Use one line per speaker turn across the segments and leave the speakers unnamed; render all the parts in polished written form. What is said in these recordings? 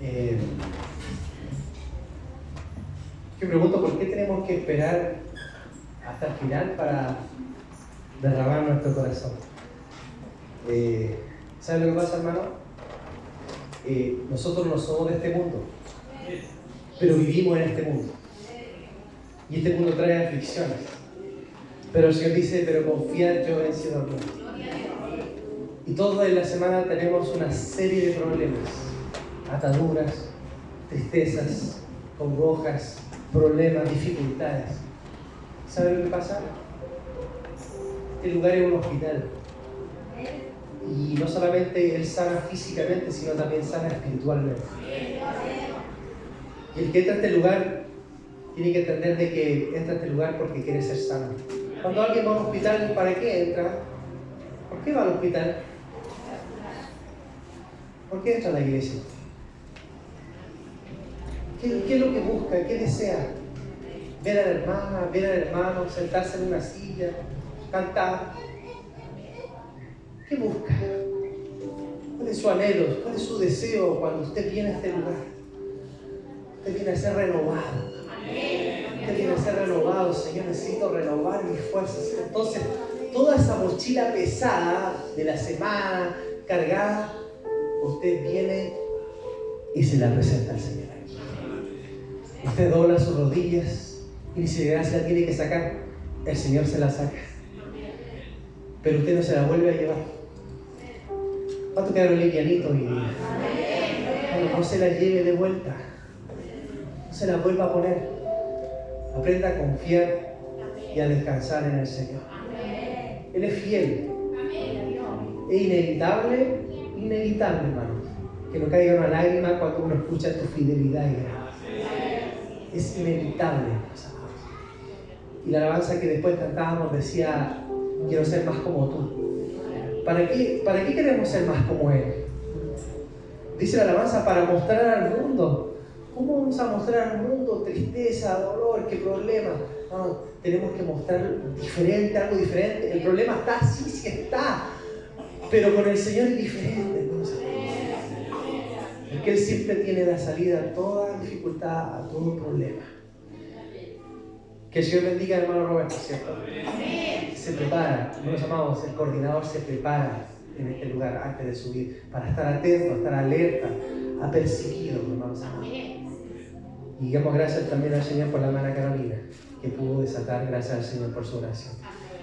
Eh, Yo pregunto, ¿por qué tenemos que esperar hasta el final para derramar nuestro corazón? ¿Saben lo que pasa, hermano? Nosotros no somos de este mundo, pero vivimos en este mundo. Y este mundo trae aflicciones. Pero el Señor dice, pero confiad, yo he vencido al mundo. Y toda la semana tenemos una serie de problemas, ataduras, tristezas, congojas, problemas, dificultades. ¿Saben lo que pasa? Este lugar es un hospital. Y no solamente Él sana físicamente, sino también sana espiritualmente. Y el que entra a este lugar tiene que entender de que entra a este lugar porque quiere ser sano. Cuando alguien va a un hospital, ¿para qué entra? ¿Por qué va al hospital? ¿Por qué entra a la iglesia? ¿Qué es lo que busca? ¿Qué desea? Ver a la hermana, ver al hermano, sentarse en una silla, cantar. ¿Qué busca? ¿Cuál es su anhelo? ¿Cuál es su deseo cuando usted viene a este lugar? Usted viene a ser renovado. Usted viene a ser renovado. Señor, necesito renovar mis fuerzas. Entonces, toda esa mochila pesada de la semana, cargada, usted viene y se la presenta al Señor. Usted dobla sus rodillas y ni siquiera se la tiene que sacar. El Señor se la saca. Pero usted no se la vuelve a llevar. ¿Cuánto quedaron livianitos hoy día? No se la lleve de vuelta. No se la vuelva a poner. Aprenda a confiar y a descansar en el Señor. Él es fiel. Es inevitable, hermano, que no caiga una lágrima cuando uno escucha tu fidelidad y gracia. Es inevitable. Y la alabanza que después cantábamos decía, quiero ser más como tú. ¿Para qué queremos ser más como Él? Dice la alabanza, para mostrar al mundo. ¿Cómo vamos a mostrar al mundo tristeza, dolor, qué problema? No, tenemos que mostrar diferente, algo diferente. El problema está, sí está. Pero con el Señor es diferente. Porque Él siempre tiene la salida a toda dificultad, a todo problema. Que el Señor bendiga al hermano Roberto, ¿cierto? Se prepara, hermanos amados, el coordinador se prepara en este lugar antes de subir para estar atento, a estar alerta, apercibido, hermanos amados. Y damos gracias también al Señor por la hermana Carolina, que pudo desatar, gracias al Señor por su oración.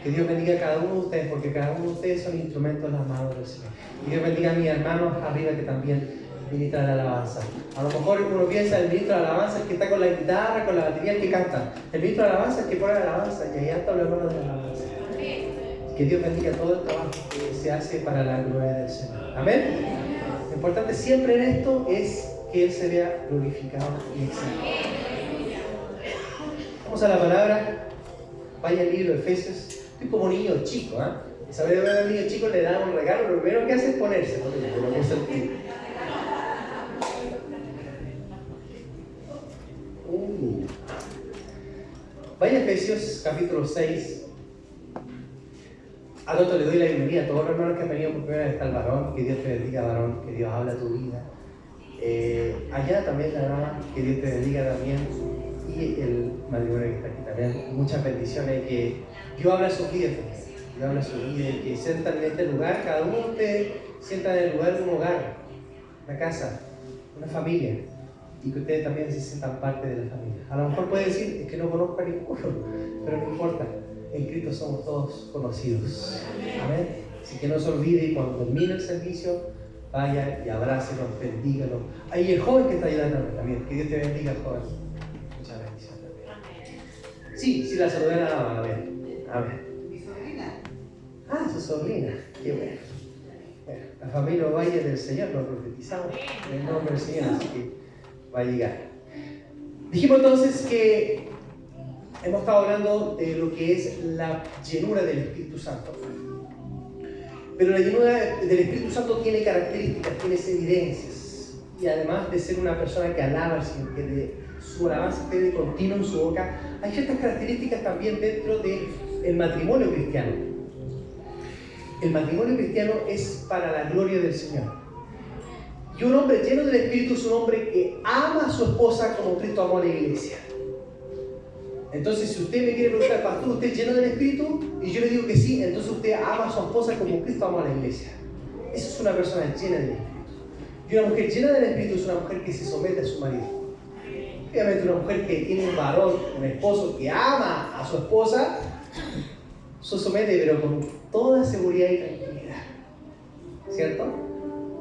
Que Dios bendiga a cada uno de ustedes, porque cada uno de ustedes son instrumentos amados del Señor. Y Dios bendiga a mis hermanos arriba que también ministran la alabanza. A lo mejor uno piensa el ministro de la alabanza es que está con la guitarra, con la batería, el que canta. El ministro de la alabanza es que pone la alabanza, y allá están los hermanos de la alabanza. Que Dios bendiga todo el trabajo que se hace para la gloria del Señor. Amén. Lo importante siempre en esto es que Él se vea glorificado y exaltado. Vamos a la palabra. Vaya al libro de Efesios. Estoy como niño chico, ¿ah? ¿eh? ¿Sabes de verdad? Al niño chico le dan un regalo, lo primero que hace es ponerse. Vaya a Efesios capítulo 6. Al otro le doy la bienvenida a todos los hermanos que han venido por primera vez. Está el varón, que Dios te bendiga, varón, que Dios habla tu vida. Allá también la dama, que Dios te bendiga también. Y el matrimonio que está aquí también. Muchas bendiciones. Que Dios habla su vida. Dios habla su vida. Y que sientan en este lugar, cada uno de ustedes sientan en el lugar de un hogar, una casa, una familia. Y que ustedes también se sientan parte de la familia. A lo mejor puede decir, es que no conozco a ninguno, pero no importa. En Cristo somos todos conocidos. Amén. Así que no se olvide y cuando termine el servicio, vaya y abrácelo, bendígalo. Hay el joven que está ayudando también. Que Dios te bendiga, joven. Muchas bendiciones también. Sí, la saludé a la dama. Amén.
Mi sobrina.
Ah, su sobrina. Qué bueno. La familia Valle del Señor, lo profetizamos en el nombre del Señor, así que va a llegar. Dijimos entonces que hemos estado hablando de lo que es la llenura del Espíritu Santo. Pero la llenura del Espíritu Santo tiene características, tiene evidencias. Y además de ser una persona que alaba al Señor, que de su alabanza esté de continuo en su boca, hay ciertas características también dentro del matrimonio cristiano. El matrimonio cristiano es para la gloria del Señor. Y un hombre lleno del Espíritu es un hombre que ama a su esposa como Cristo amó a la iglesia. Entonces, si usted me quiere preguntar, pastor, ¿usted es lleno del Espíritu? Y yo le digo que sí, entonces usted ama a su esposa como Cristo amó a la iglesia. Esa es una persona llena del Espíritu. Y una mujer llena del Espíritu es una mujer que se somete a su marido. Obviamente una mujer que tiene un varón, un esposo que ama a su esposa, se somete, pero con toda seguridad y tranquilidad. ¿Cierto?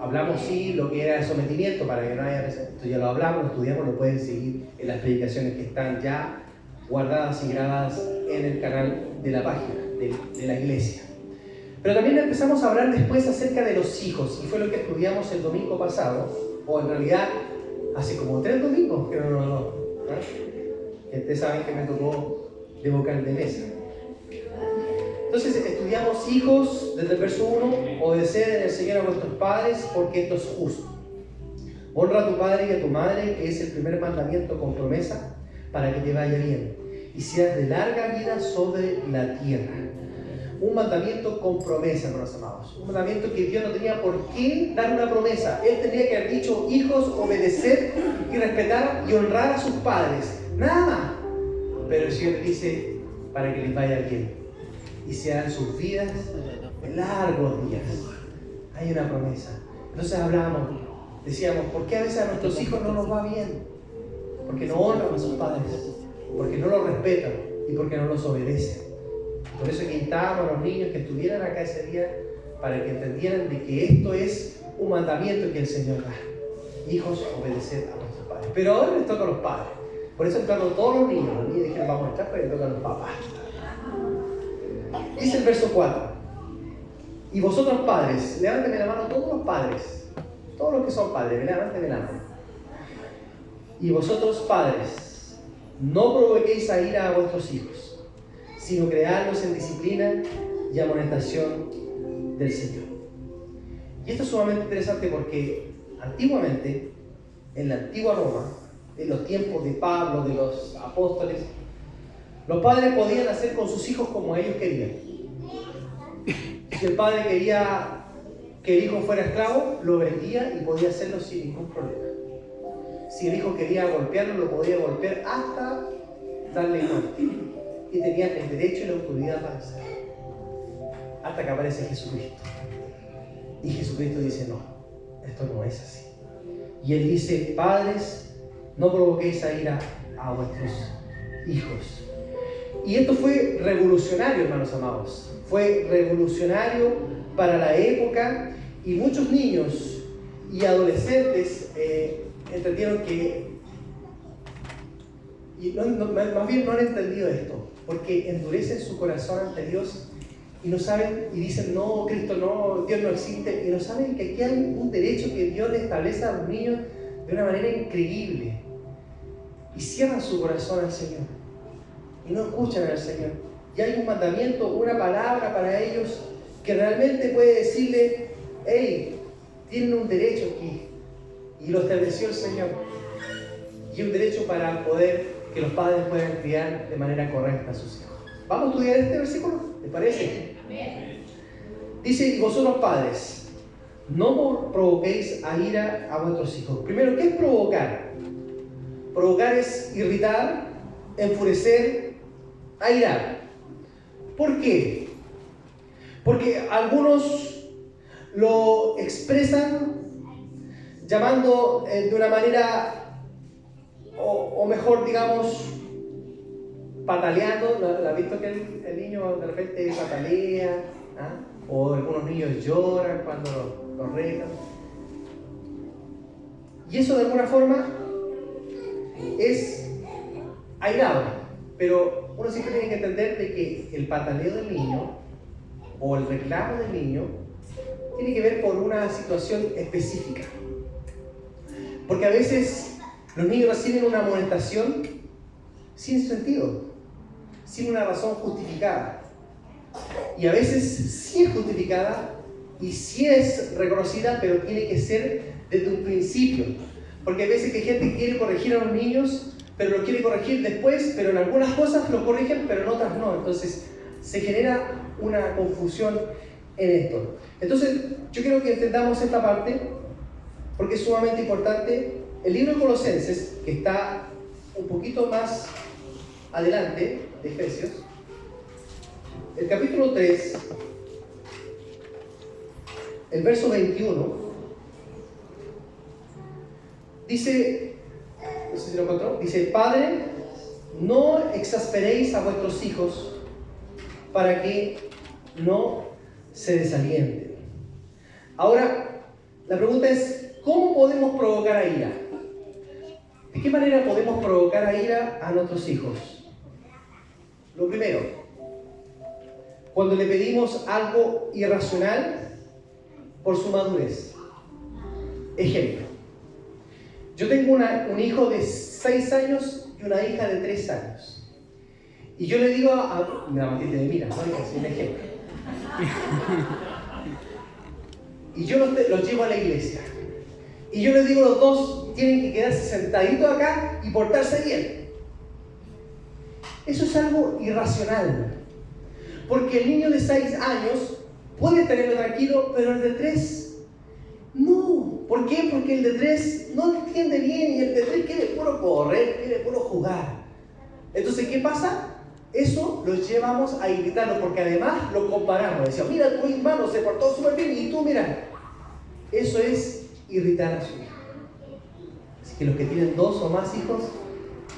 Hablamos sí lo que era el sometimiento para que no haya... Esto ya lo hablamos, lo estudiamos, lo pueden seguir en las predicaciones que están ya guardadas y grabadas en el canal de la página de la iglesia. Pero también empezamos a hablar después acerca de los hijos, y fue lo que estudiamos el domingo pasado, o en realidad hace como 3 domingos, que no. Ustedes saben que me tocó de vocal de mesa. Entonces estudiamos hijos desde el verso 1, obedeced en el Señor a vuestros padres, porque esto es justo. Honra a tu padre y a tu madre, que es el primer mandamiento con promesa, para que te vaya bien, y seas de larga vida sobre la tierra. Un mandamiento con promesa, hermanos amados. Un mandamiento que Dios no tenía por qué dar una promesa. Él tendría que haber dicho, hijos, obedecer y respetar y honrar a sus padres. Nada más. Pero el Señor dice, para que les vaya bien. Y sean sus vidas de largos días. Hay una promesa. Entonces hablábamos, decíamos, ¿por qué a veces a nuestros hijos no nos va bien? Porque no honran a sus padres. Porque no los respetan y porque no los obedecen. Por eso que instábamos a los niños que estuvieran acá ese día para que entendieran de que esto es un mandamiento que el Señor da. Hijos, obedecer a nuestros padres. Pero ahora les toca a los padres. Por eso entraron todos los niños. Los niños dijeron, vamos a entrar, pero les toca a los papás. Dice el verso 4. Y vosotros padres, levánteme la mano todos los padres. Todos los que son padres, levánteme la mano. Y vosotros padres, no provoquéis a ira a vuestros hijos, sino crearlos en disciplina y amonestación del Señor. Y esto es sumamente interesante porque antiguamente, en la antigua Roma, en los tiempos de Pablo, de los apóstoles, los padres podían hacer con sus hijos como ellos querían. Si el padre quería que el hijo fuera esclavo, lo vendía y podía hacerlo sin ningún problema. Si el hijo quería golpearlo, lo podía golpear hasta darle muerte. Y tenían el derecho y la autoridad para hacerlo. Hasta que aparece Jesucristo. Y Jesucristo dice, no, esto no es así. Y Él dice, padres, no provoquéis a ira a vuestros hijos. Y esto fue revolucionario, hermanos amados. Fue revolucionario para la época y muchos niños y adolescentes entendieron que, y más bien no han entendido esto, porque endurecen su corazón ante Dios y no saben, y dicen, no, Cristo no, Dios no existe, y no saben que aquí hay un derecho que Dios le establece a los niños de una manera increíble, y cierran su corazón al Señor, y no escuchan al Señor, y hay un mandamiento, una palabra para ellos, que realmente puede decirle, hey, tienen un derecho aquí, y lo estableció el Señor, y un derecho para poder que los padres puedan criar de manera correcta a sus hijos. ¿Vamos a estudiar este versículo? ¿Les parece? Dice, y vosotros padres, no provoquéis a ira a vuestros hijos. Primero, ¿qué es provocar? Provocar es irritar, enfurecer, airar. ¿Por qué? Porque algunos lo expresan llamando de una manera, o mejor, digamos, pataleando. ¿No has visto que el niño de repente patalea? ¿Ah? O algunos niños lloran cuando los retan. Y eso de alguna forma es airado. Pero uno siempre tiene que entender de que el pataleo del niño o el reclamo del niño tiene que ver por una situación específica. Porque a veces los niños reciben una amonestación sin sentido, sin una razón justificada. Y a veces sí es justificada y sí es reconocida, pero tiene que ser desde un principio. Porque a veces que gente quiere corregir a los niños, pero lo quiere corregir después, pero en algunas cosas lo corrigen, pero en otras no. Entonces se genera una confusión en esto. Entonces yo quiero que entendamos esta parte porque es sumamente importante. El libro de Colosenses, que está un poquito más adelante de Efesios, el capítulo 3, el verso 21, dice, no sé si lo encontró, dice: Padre, no exasperéis a vuestros hijos para que no se desalienten. Ahora, la pregunta es, ¿cómo podemos provocar a ira? ¿De qué manera podemos provocar a ira a nuestros hijos? Lo primero, cuando le pedimos algo irracional por su madurez. Ejemplo, yo tengo un hijo de 6 años y una hija de 3 años. Y yo le digo mira, no es un ejemplo. Y yo los llevo a la iglesia. Y yo les digo, los dos tienen que quedarse sentaditos acá y portarse bien. Eso es algo irracional. Porque el niño de 6 años puede tenerlo tranquilo, pero el de 3 no. ¿Por qué? Porque el de 3 no entiende bien y el de 3 quiere puro correr, quiere puro jugar. Entonces, ¿qué pasa? Eso lo llevamos a irritarlo, porque además lo comparamos. Decimos, mira, tu hermano se portó súper bien y tú, mira. Eso es irritar a su hijo. Así que los que tienen 2 o más hijos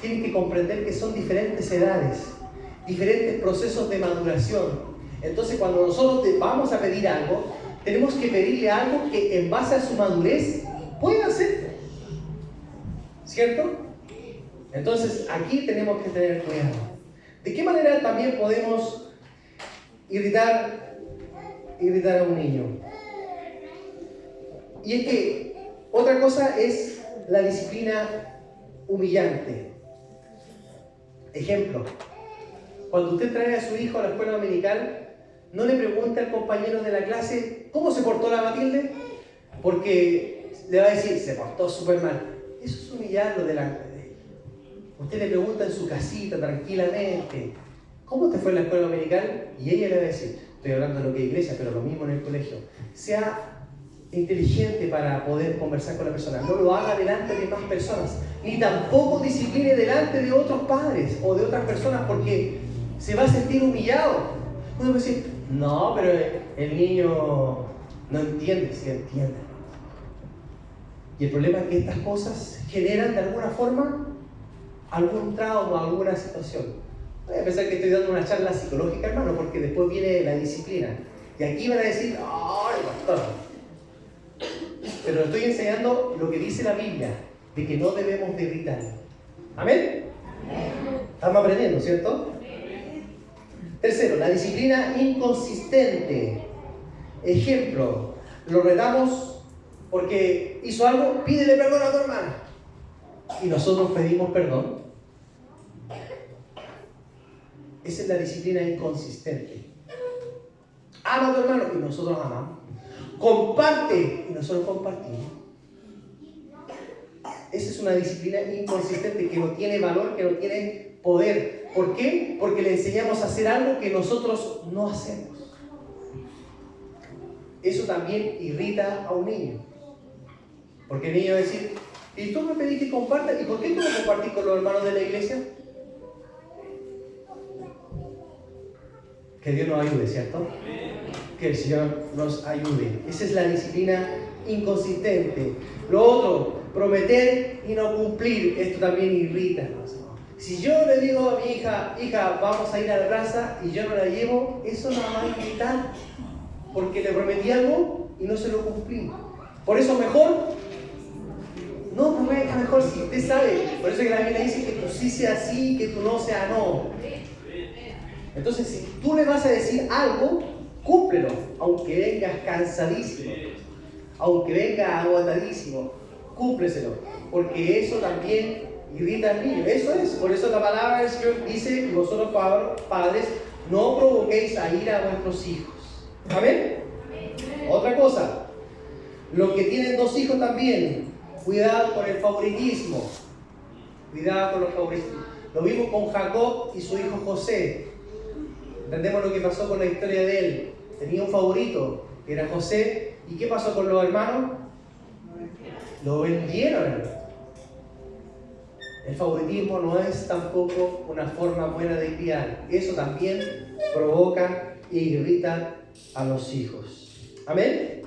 tienen que comprender que son diferentes edades, diferentes procesos de maduración. Entonces, cuando nosotros vamos a pedir algo, tenemos que pedirle algo que en base a su madurez pueda hacer. ¿Cierto? Entonces, aquí tenemos que tener cuidado. ¿De qué manera también podemos irritar a un niño? Y es que otra cosa es la disciplina humillante. Ejemplo, cuando usted trae a su hijo a la escuela dominical, no le pregunte al compañero de la clase ¿cómo se portó la Matilde? Porque le va a decir, se portó súper mal. Eso es humillarlo delante de él. Usted le pregunta en su casita tranquilamente, ¿cómo te fue en la escuela dominical? Y ella le va a decir, estoy hablando de lo que es iglesia, pero lo mismo en el colegio. Sea inteligente para poder conversar con la persona. No lo haga delante de más personas, ni tampoco discipline delante de otros padres o de otras personas, porque se va a sentir humillado. Uno puede decir, no, pero el niño no entiende. Sí entiende. Y el problema es que estas cosas generan de alguna forma algún trauma, alguna situación. Voy a pensar que estoy dando una charla psicológica, hermano, porque después viene la disciplina. Y aquí van a decir, ¡ay, pastor! Pero estoy enseñando lo que dice la Biblia, de que no debemos de irritar. ¿Amén? Estamos aprendiendo, ¿cierto? Tercero, la disciplina inconsistente. Ejemplo, lo retamos porque hizo algo, pídele perdón a tu hermana. Y nosotros pedimos perdón. Esa es la disciplina inconsistente. Ama a tu hermano y nosotros amamos. Comparte y nosotros compartimos. Esa es una disciplina inconsistente que no tiene valor, que no tiene poder. ¿Por qué? Porque le enseñamos a hacer algo que nosotros no hacemos. Eso también irrita a un niño. Porque el niño va a decir, ¿y tú me pedís que comparta? ¿Y por qué tú no compartís con los hermanos de la iglesia? Que Dios nos ayude, ¿cierto? Que el Señor nos ayude. Esa es la disciplina inconsistente. Lo otro, prometer y no cumplir. Esto también irrita. Si yo le digo a mi hija, vamos a ir a la plaza y yo no la llevo, eso no va a irritar. Porque le prometí algo y no se lo cumplí. Por eso mejor, mejor si usted sabe. Por eso que la Biblia dice que tu sí sea sí, que tu no sea no. Entonces, si tú le vas a decir algo, cúmplelo, aunque vengas cansadísimo, aunque venga agotadísimo, cúmpleselo, porque eso también irrita al niño. Eso es, por eso la palabra del Señor dice, vosotros padres, no provoquéis a ira a vuestros hijos. ¿Amén? Otra cosa, los que tienen 2 hijos también, cuidado con el favoritismo. Cuidado con los favoritismos. Lo vimos con Jacob y su hijo José. Entendemos lo que pasó con la historia de él. Tenía un favorito, que era José. ¿Y qué pasó con los hermanos? Lo vendieron, hermano. El favoritismo no es tampoco una forma buena de criar. Eso también provoca e irrita a los hijos. ¿Amén?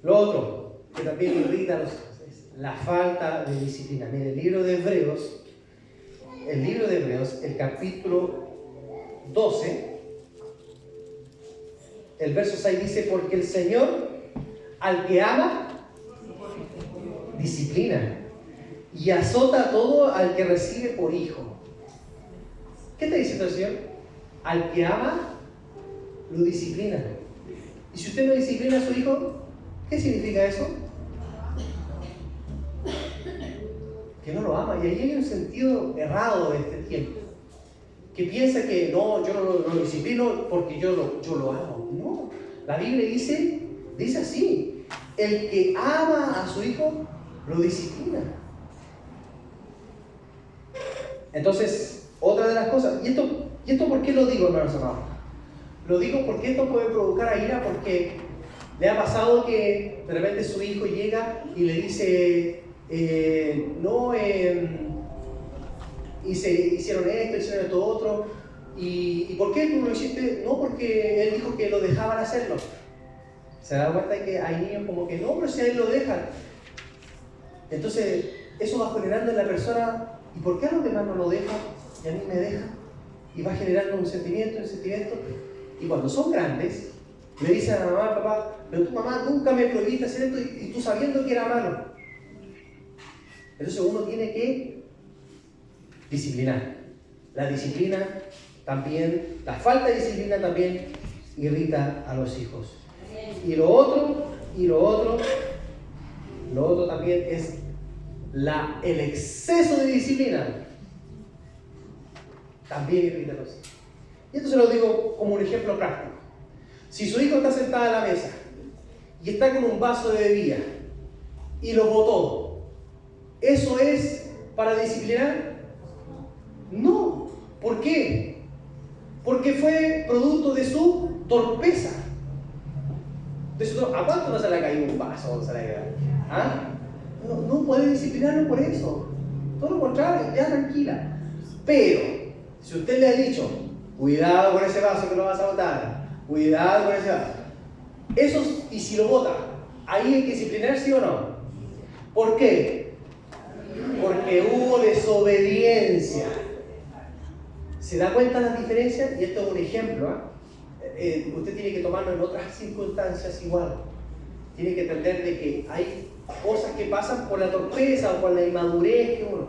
Lo otro que también irrita a los hijos es la falta de disciplina. Mire, el libro de Hebreos, el capítulo 12, el verso 6 dice: porque el Señor al que ama disciplina y azota a todo al que recibe por hijo. ¿Qué está diciendo el Señor? Al que ama lo disciplina. Y si usted no disciplina a su hijo, ¿qué significa eso? Que no lo ama. Y ahí hay un sentido errado de este tiempo, que piensa que no, yo no lo disciplino porque yo lo amo. No, la Biblia dice así: el que ama a su hijo lo disciplina. Entonces, otra de las cosas, ¿y esto por qué lo digo, hermanos amados? Lo digo porque esto puede provocar a ira, porque le ha pasado que de repente su hijo llega y le dice, hicieron esto otro, y ¿por qué tú lo hiciste? No, porque él dijo que lo dejaban hacerlo. Se da cuenta de que hay niños como que no, pero si a él lo dejan. Entonces, eso va generando en la persona, ¿y por qué a los demás no lo dejan y a mí me dejan? Y va generando un sentimiento. Y cuando son grandes, le dicen a la mamá, papá, pero tu mamá nunca me prohibiste hacer esto y tú sabiendo que era malo. Entonces uno tiene que disciplinar. La disciplina también, la falta de disciplina también irrita a los hijos. Y lo otro también es el exceso de disciplina. También irrita a los hijos. Y esto se lo digo como un ejemplo práctico. Si su hijo está sentado a la mesa y está con un vaso de bebida y lo botó, ¿eso es para disciplinar? No. ¿Por qué? Porque fue producto de su torpeza. ¿A cuánto no se le ha caído un vaso? ¿Ah? No puede disciplinarlo por eso. Todo lo contrario, ya tranquila. Pero, si usted le ha dicho, cuidado con ese vaso que lo vas a botar, cuidado con ese vaso, eso, y si lo bota, ¿ahí hay que disciplinar, sí o no? ¿Por qué? Porque hubo desobediencia. ¿Se da cuenta de las diferencias? Y esto es un ejemplo, usted tiene que tomarlo en otras circunstancias igual. Tiene que entender de que hay cosas que pasan por la torpeza o por la inmadurez que uno.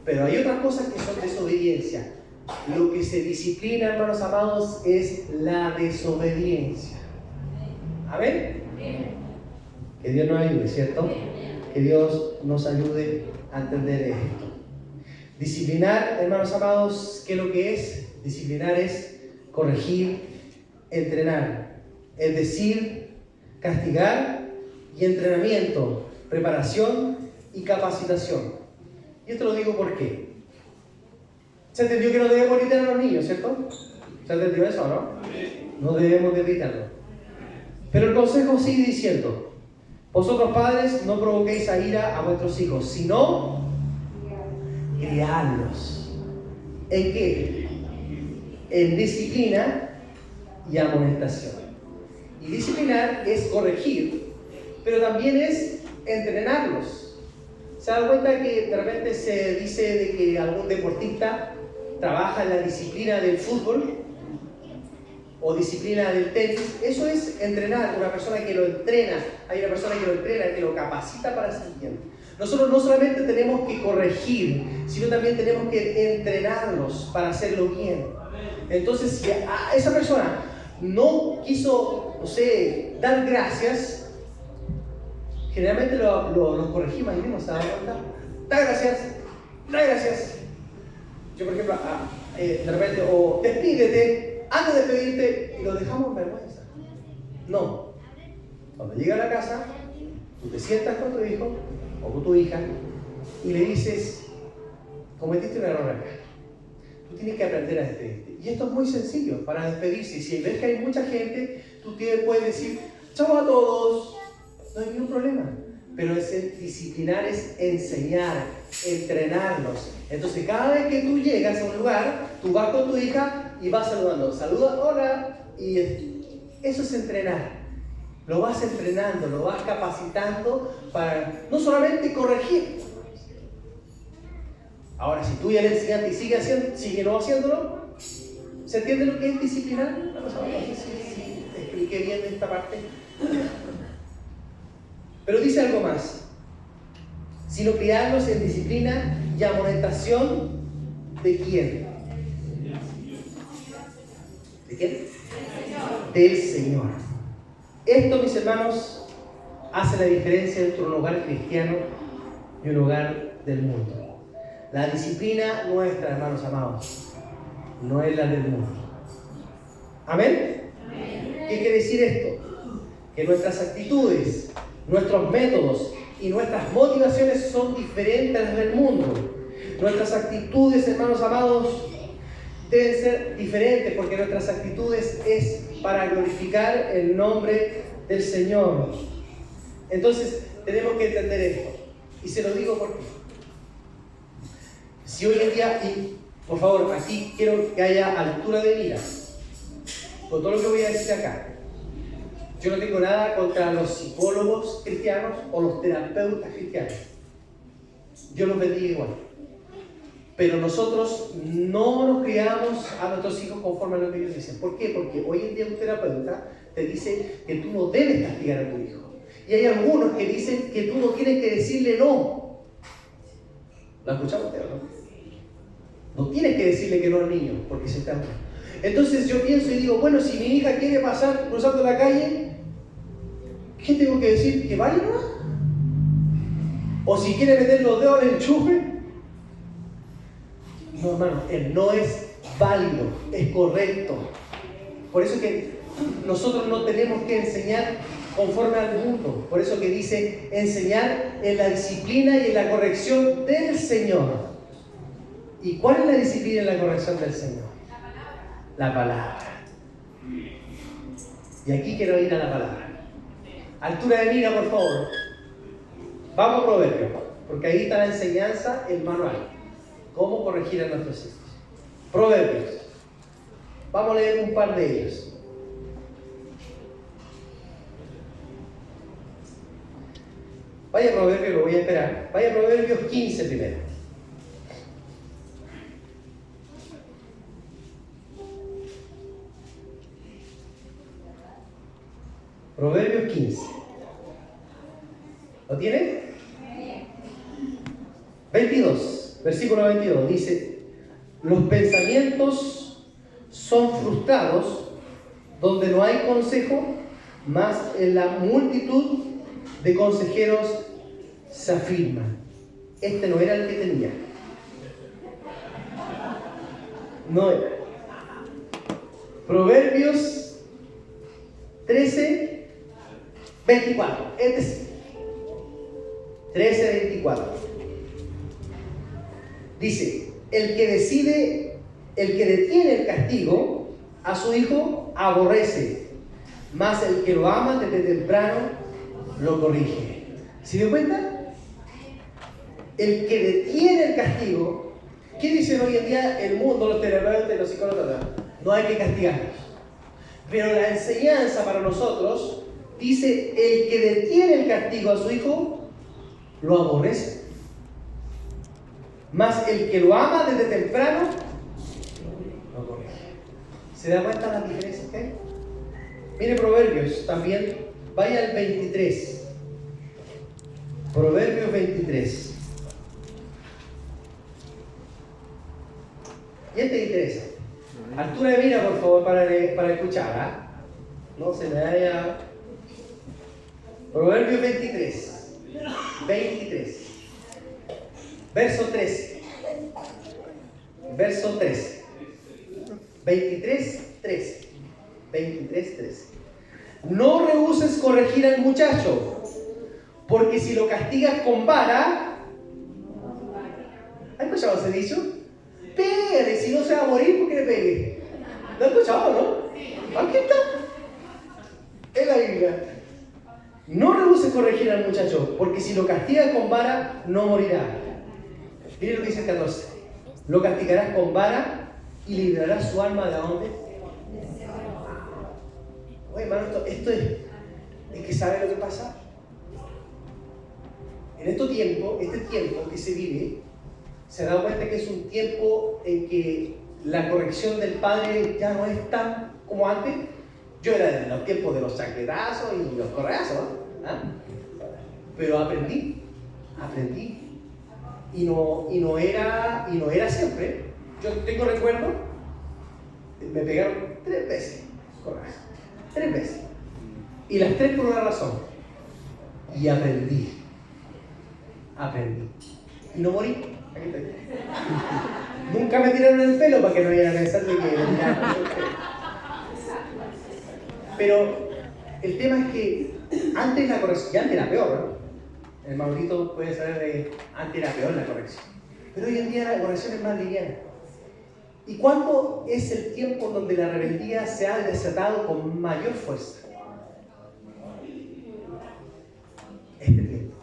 Pero hay otras cosas que son desobediencia. Lo que se disciplina, hermanos amados, es la desobediencia. ¿Amén? Que Dios nos ayude, ¿cierto? Que Dios nos ayude a entender esto. Disciplinar, hermanos amados, ¿qué es lo que es? Disciplinar es corregir, entrenar. Es decir, castigar y entrenamiento, preparación y capacitación. Y esto lo digo ¿por qué? Se entendió que no debemos gritar a los niños, ¿cierto? ¿Se entendió eso o no? No debemos de gritarlo. Pero el consejo sigue diciendo: vosotros padres no provoquéis a ira a vuestros hijos, sino criadlos. ¿En qué? En disciplina y amonestación. Y disciplinar es corregir, pero también es entrenarlos. ¿Se dan cuenta que de repente se dice de que algún deportista trabaja en la disciplina del fútbol o disciplina del tenis? Eso es entrenar, una persona que lo entrena. Hay una persona que lo entrena, que lo capacita para ser bien. Nosotros no solamente tenemos que corregir, sino también tenemos que entrenarlos para hacerlo bien. Entonces, si a esa persona no quiso, dar gracias, generalmente los corregimos ahí mismo, ¿se dan cuenta? Da gracias. Yo, por ejemplo, de repente, o despídete, antes de despedirte, y lo dejamos en vergüenza. No. Cuando llega a la casa, tú te sientas con tu hijo o con tu hija y le dices: cometiste un error acá. Tú tienes que aprender a despedirte. Y esto es muy sencillo para despedirse. Si ves que hay mucha gente, tú puedes decir: chao a todos. No hay ningún problema. Pero disciplinar es enseñar, entrenarlos. Entonces cada vez que tú llegas a un lugar, tú vas con tu hija y vas saludando. Saluda, hola. Y eso es entrenar. Lo vas entrenando, lo vas capacitando para no solamente corregir. Ahora, si tú ya le enseñaste y sigue no haciéndolo, ¿se entiende lo que es disciplinar? No sé si te expliqué bien esta parte. Pero dice algo más. Sino criarlos en disciplina y amonestación ¿de quién? ¿De quién? Del Señor. Esto, mis hermanos, hace la diferencia entre un hogar cristiano y un hogar del mundo. La disciplina nuestra, hermanos amados, no es la del mundo. ¿Amén? ¿Qué quiere decir esto? Que nuestras actitudes, nuestros métodos y nuestras motivaciones son diferentes a las del mundo. Nuestras actitudes, hermanos amados, deben ser diferentes porque nuestras actitudes es para glorificar el nombre del Señor. Entonces tenemos que entender esto. Y se lo digo porque si hoy en día, y por favor, aquí quiero que haya altura de mira con todo lo que voy a decir acá. Yo no tengo nada contra los psicólogos cristianos o los terapeutas cristianos. Dios los bendiga igual. Pero nosotros no nos criamos a nuestros hijos conforme a lo que ellos dicen. ¿Por qué? Porque hoy en día un terapeuta te dice que tú no debes castigar a tu hijo. Y hay algunos que dicen que tú no tienes que decirle no. ¿Lo escuchamos usted o no? No tienes que decirle que no al niño porque se está mal. Entonces yo pienso y digo, bueno, si mi hija quiere pasar cruzando la calle, ¿qué tengo que decir? ¿Que vaya? ¿O si quiere meter los dedos en el enchufe? No, hermano, el no es válido, es correcto. Por eso que nosotros no tenemos que enseñar conforme al mundo. Por eso que dice enseñar en la disciplina y en la corrección del Señor. ¿Y cuál es la disciplina y la corrección del Señor? La palabra. Y aquí quiero ir a la palabra. Altura de mira, por favor. Vamos a Proverbios, porque ahí está la enseñanza, el manual. Cómo corregir a nuestros hijos. Proverbios. Vamos a leer un par de ellos. Vaya a Proverbios, lo voy a esperar. Vaya a Proverbios 15 primero. Proverbios 15. ¿Lo tiene? 22, versículo 22, dice: los pensamientos son frustrados donde no hay consejo, mas en la multitud de consejeros se afirma. Este no era el que tenía. No era. Proverbios 13, 24. Este sí. 13, 24. Dice: el que detiene el castigo a su hijo aborrece, mas el que lo ama desde temprano lo corrige. ¿Se dio cuenta? El que detiene el castigo. ¿Qué dicen hoy en día el mundo, los terapeutas, los psicólogos? No hay que castigarlos. Pero la enseñanza para nosotros dice: el que detiene el castigo a su hijo lo aborrece, mas el que lo ama desde temprano lo corrige. ¿Se da cuenta de las diferencias que hay? Mire Proverbios también. Vaya al 23. Proverbios 23. Y este interesa. Altura de mira, por favor, para escuchar. ¿Eh? No se me vaya. Proverbios 23. 23. Verso 13. Verso 13. 23, 13. 23, 13. No rehuses corregir al muchacho, porque si lo castigas con vara, ¿has escuchado ese dicho? Pégale, si no se va a morir porque le pegue. ¿Lo has escuchado, no? Aquí está. En la Biblia. No rehuses corregir al muchacho, porque si lo castigas con vara, no morirá. Miren lo que dice el 14. Lo castigarás con vara y librarás su alma de dónde. Oye, hermano, esto es que ¿sabe lo que pasa? En este tiempo que se vive, se ha dado cuenta que es un tiempo en que la corrección del padre ya no es tan como antes. Yo era de los tiempos de los chancletazos y los correazos, ¿ah? Pero aprendí. Y no era siempre. Yo tengo recuerdo, me pegaron 3 veces correazos. 3 veces. Y las 3 por una razón. Y aprendí. Y no morí. Aquí estoy. Nunca me tiraron el pelo para que no vayan a pensar de que me tiraron el pelo. Pero el tema es que antes la corrección, ya antes era peor, ¿no? El Maurito puede saber de antes era peor la corrección. Pero hoy en día la corrección es más liviana. ¿Y cuándo es el tiempo donde la rebeldía se ha desatado con mayor fuerza? Este tiempo.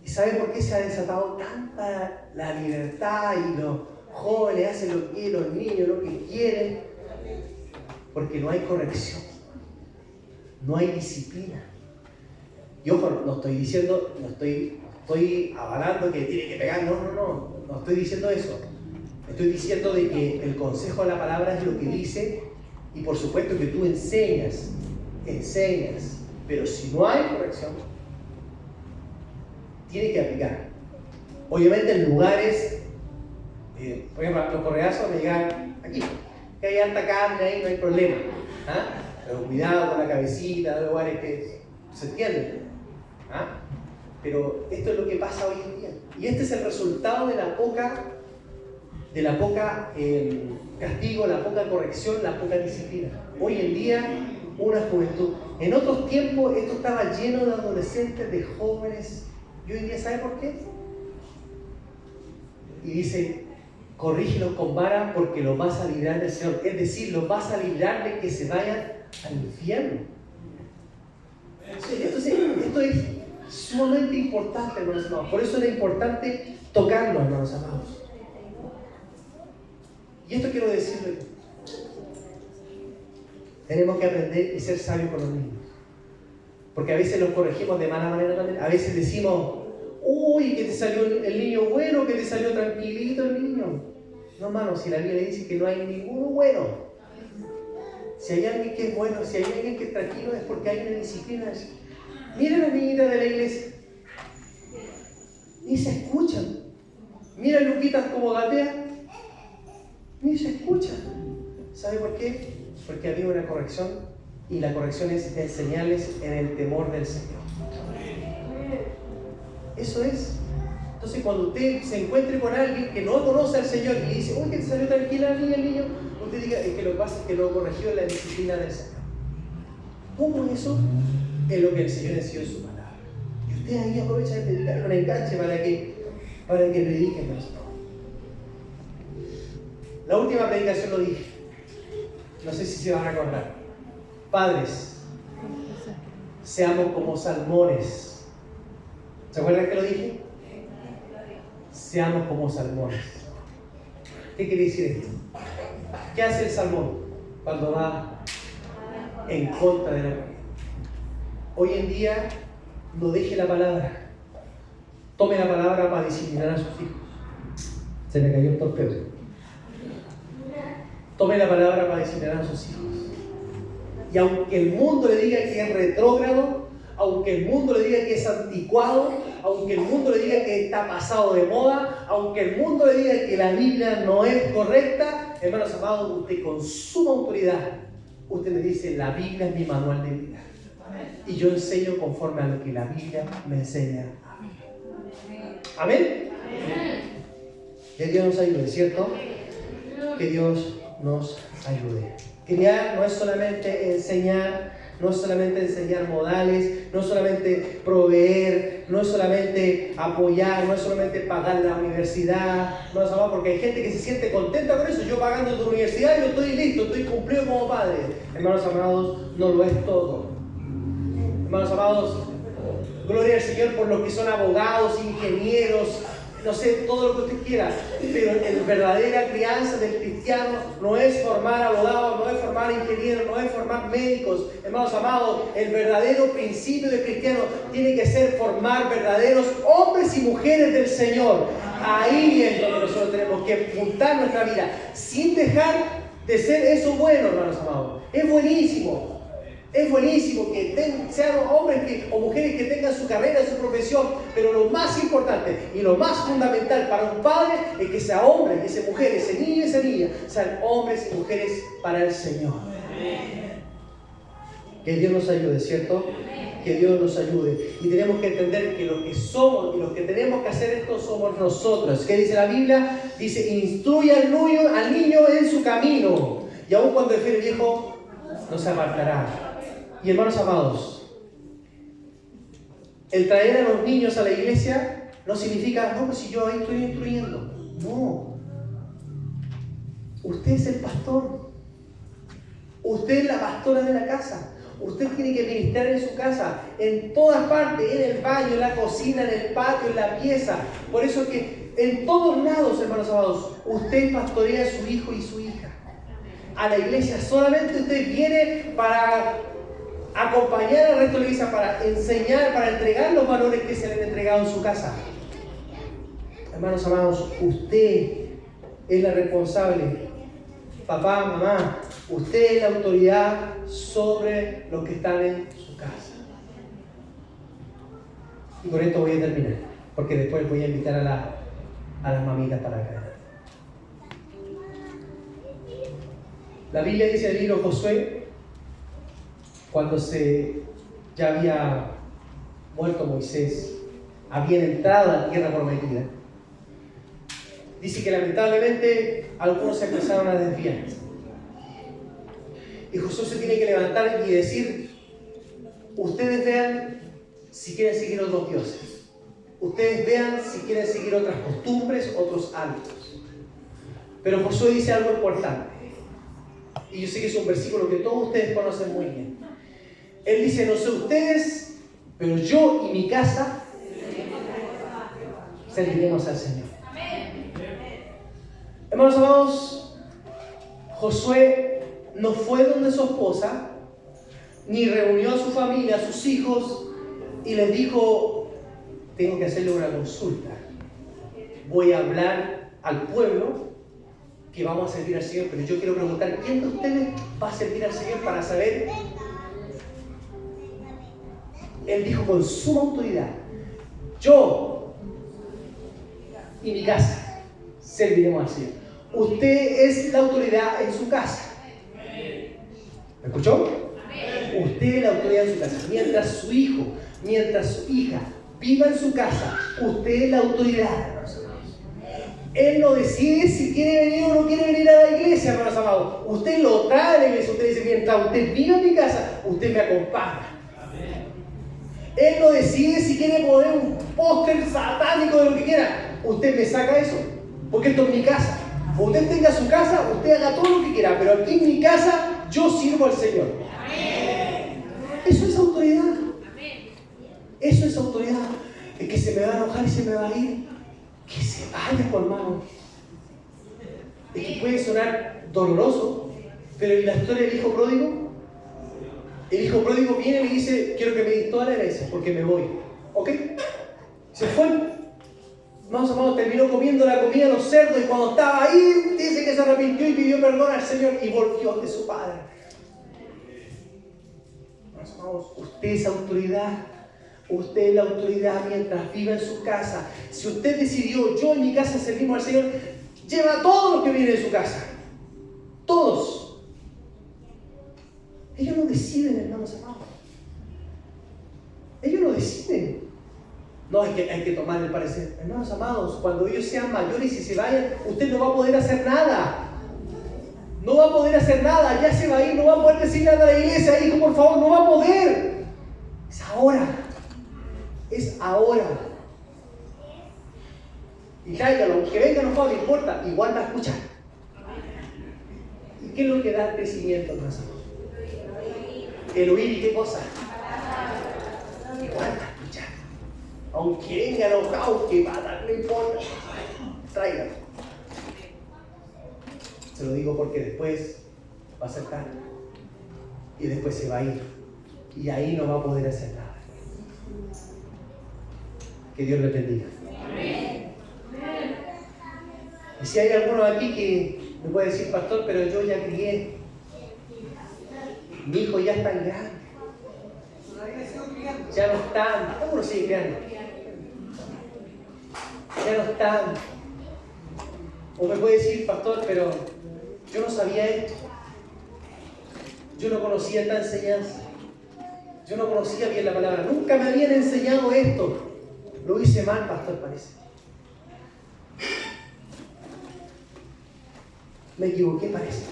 ¿Y sabe por qué se ha desatado tanta la libertad y los jóvenes hacen lo que quieren, los niños lo que quieren? Porque no hay corrección, no hay disciplina. Y ojo, no estoy avalando que tiene que pegar, no estoy diciendo eso. Estoy diciendo de que el consejo de la palabra es lo que dice y por supuesto que tú enseñas, pero si no hay corrección, tiene que aplicar. Obviamente en lugares, por ejemplo, los correazos me llegan aquí, que hay alta carne ahí, no hay problema. ¿Ah? Pero cuidado con la cabecita, hay lugares que se entienden. ¿Ah? Pero esto es lo que pasa hoy en día. Y este es el resultado de la poca castigo, la poca corrección, la poca disciplina. Hoy en día, una juventud. En otros tiempos esto estaba lleno de adolescentes, de jóvenes. Y hoy en día, ¿sabe por qué? Y dice, corrígelos con vara porque los vas a librar del Señor. Es decir, los vas a librar de que se vayan al infierno. Esto es sumamente importante, hermanos amados. Por eso era importante tocarnos, hermanos amados. Y esto quiero decirle. Tenemos que aprender y ser sabios con los niños. Porque a veces los corregimos de mala manera también. A veces decimos, uy, que te salió el niño bueno, que te salió tranquilito el niño. No, hermano, si la Biblia dice que no hay ninguno bueno. Si hay alguien que es bueno, si hay alguien que es tranquilo, es porque hay una disciplina. Mira a las niñitas de la iglesia. Ni se escuchan. Mira a Luquitas como gatea. Ni se escuchan. ¿Sabe por qué? Porque había una corrección y la corrección es enseñarles en el temor del Señor. Eso es. Entonces cuando usted se encuentre con alguien que no conoce al Señor y le dice, uy, que te salió tranquila la niña, el niño, usted diga, es que lo que pasa es que no corrigió la disciplina del Señor. ¿Cómo eso? Es lo que el Señor enseñó en su palabra. Y usted ahí aprovecha de predicar un enganche para que prediquen más. La última predicación lo dije. No sé si se van a acordar. Padres, seamos como salmones. ¿Se acuerdan que lo dije? Seamos como salmones. ¿Qué quiere decir esto? ¿Qué hace el salmón cuando va en contra de la corriente? Hoy en día no deje la palabra. Tome la palabra para disciplinar a sus hijos. Se me cayó el torpedo. Tome la palabra para disciplinar a sus hijos. Y aunque el mundo le diga que es retrógrado, aunque el mundo le diga que es anticuado, aunque el mundo le diga que está pasado de moda, aunque el mundo le diga que la Biblia no es correcta, hermanos amados, usted con suma autoridad, usted me dice, la Biblia es mi manual de vida. Y yo enseño conforme a lo que la Biblia me enseña a mí. ¿Amén? Que Dios nos ayude, ¿cierto? Que Dios nos ayude. Criar no es solamente enseñar, no es solamente enseñar modales, no es solamente proveer, no es solamente apoyar, no es solamente pagar la universidad, no es solo porque hay gente que se siente contenta con eso. Yo pagando tu universidad, yo estoy listo, estoy cumplido como padre. Hermanos amados, no lo es todo. Hermanos amados, gloria al Señor por los que son abogados, ingenieros, no sé, todo lo que usted quiera, pero la verdadera crianza del cristiano no es formar abogados, no es formar ingenieros, no es formar médicos. Hermanos amados, el verdadero principio del cristiano tiene que ser formar verdaderos hombres y mujeres del Señor. Ahí es donde nosotros tenemos que apuntar nuestra vida, sin dejar de ser eso bueno, hermanos amados. Es buenísimo. Es buenísimo que sean hombres o mujeres que tengan su carrera, su profesión, pero lo más importante y lo más fundamental para un padre es que sea hombre, que sea mujer, ese niño y esa niña sean hombres y mujeres para el Señor. Que Dios nos ayude, ¿cierto? Que Dios nos ayude. Y tenemos que entender que los que somos y los que tenemos que hacer esto somos nosotros. ¿Qué dice la Biblia? Dice, instruye al niño en su camino, y aun cuando fuere viejo no se apartará. Y hermanos amados, el traer a los niños a la iglesia no significa, no, pues si yo ahí estoy instruyendo. No. Usted es el pastor. Usted es la pastora de la casa. Usted tiene que ministrar en su casa, en todas partes, en el baño, en la cocina, en el patio, en la pieza. Por eso es que en todos lados, hermanos amados, usted pastorea a su hijo y su hija. A la iglesia solamente usted viene para acompañar al resto de la iglesia, para enseñar, para entregar los valores que se le han entregado en su casa. Hermanos amados, usted es la responsable. Papá, mamá, usted es la autoridad sobre los que están en su casa. Y con esto voy a terminar, porque después voy a invitar a las mamitas para acá. La Biblia dice en el libro de Josué, cuando ya había muerto Moisés, habían entrado a la tierra prometida. Dice que lamentablemente algunos se empezaron a desviar. Y Josué se tiene que levantar y decir, ustedes vean si quieren seguir otros dioses. Ustedes vean si quieren seguir otras costumbres, otros hábitos. Pero Josué dice algo importante. Y yo sé que es un versículo que todos ustedes conocen muy bien. Él dice, no sé ustedes, pero yo y mi casa serviremos al Señor. Hermanos amados, Josué no fue donde su esposa, ni reunió a su familia, a sus hijos, y les dijo, tengo que hacerle una consulta. Voy a hablar al pueblo que vamos a servir al Señor, pero yo quiero preguntar, ¿quién de ustedes va a servir al Señor para saber? Él dijo con suma autoridad, yo y mi casa serviremos al Señor. Usted es la autoridad en su casa. ¿Me escuchó? Usted es la autoridad en su casa. Mientras su hijo, mientras su hija viva en su casa, usted es la autoridad. Él no decide si quiere venir o no quiere venir a la iglesia, hermanos amados. Usted lo trae a la iglesia. Usted dice, mientras usted viva en mi casa, usted me acompaña. Él no decide si quiere poner un póster satánico de lo que quiera. Usted me saca eso, porque esto es mi casa. Usted tenga su casa, usted haga todo lo que quiera, pero aquí en mi casa yo sirvo al Señor. Eso es autoridad. Eso es autoridad. Es que se me va a enojar y se me va a ir. Que se vaya, por hermano. Es que puede sonar doloroso, pero ¿y la historia del hijo pródigo? El hijo pródigo viene y le dice, quiero que me des toda la herencia porque me voy. ¿Ok? Se fue. Hermanos amados, terminó comiendo la comida de los cerdos y cuando estaba ahí, dice que se arrepintió y pidió perdón al Señor y volvió de su padre. Hermanos amados, usted es autoridad. Usted es la autoridad mientras viva en su casa. Si usted decidió, yo en mi casa servimos al Señor, lleva a todos los que vienen de su casa. Todos. Ellos no deciden, hermanos amados. Ellos no deciden. No, hay que tomar el parecer. Hermanos amados, cuando ellos sean mayores y se vayan, usted no va a poder hacer nada. No va a poder hacer nada. Ya se va a ir, no va a poder decir nada a la iglesia. Hijo, por favor, no va a poder. Es ahora. Es ahora. Y tráigalo, aunque venga no importa, igual va a escuchar. ¿Y qué es lo que da crecimiento, hermanos? El oír, ¿y qué cosa? puerta a escuchar. Aunque venga enojado, que va a darle importa, tráigalo. Se lo digo porque después va a ser tarde. Y después se va a ir. Y ahí no va a poder hacer nada. Que Dios le bendiga. Y si hay alguno aquí que me puede decir, pastor, pero yo ya crié. Mi hijo ya está grande. Ya no están. ¿Cómo lo sigue criando? Ya no están. O me puede decir, pastor, pero yo no sabía esto. Yo no conocía esta enseñanza. Yo no conocía bien la palabra. Nunca me habían enseñado esto. Lo hice mal, pastor, parece. Me equivoqué, parece.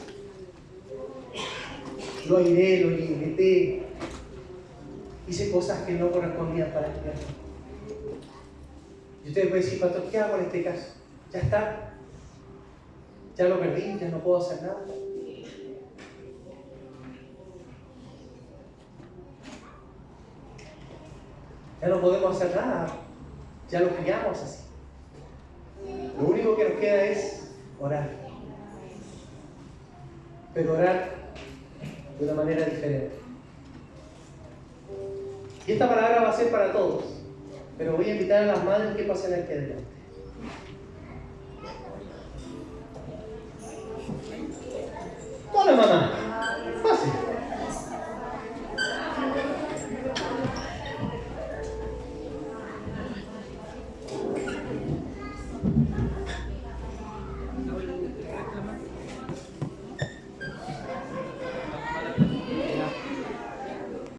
Lo airé, lo grité. Hice cosas que no correspondían para el criado. Y usted puede decir, pastor, ¿qué hago en este caso? Ya está. Ya lo perdí, ya no puedo hacer nada. Ya no podemos hacer nada. Ya lo criamos así. Lo único que nos queda es orar. Pero orar de una manera diferente. Y esta palabra va a ser para todos. Pero voy a invitar a las madres que pasen aquí adelante. Hola, mamá.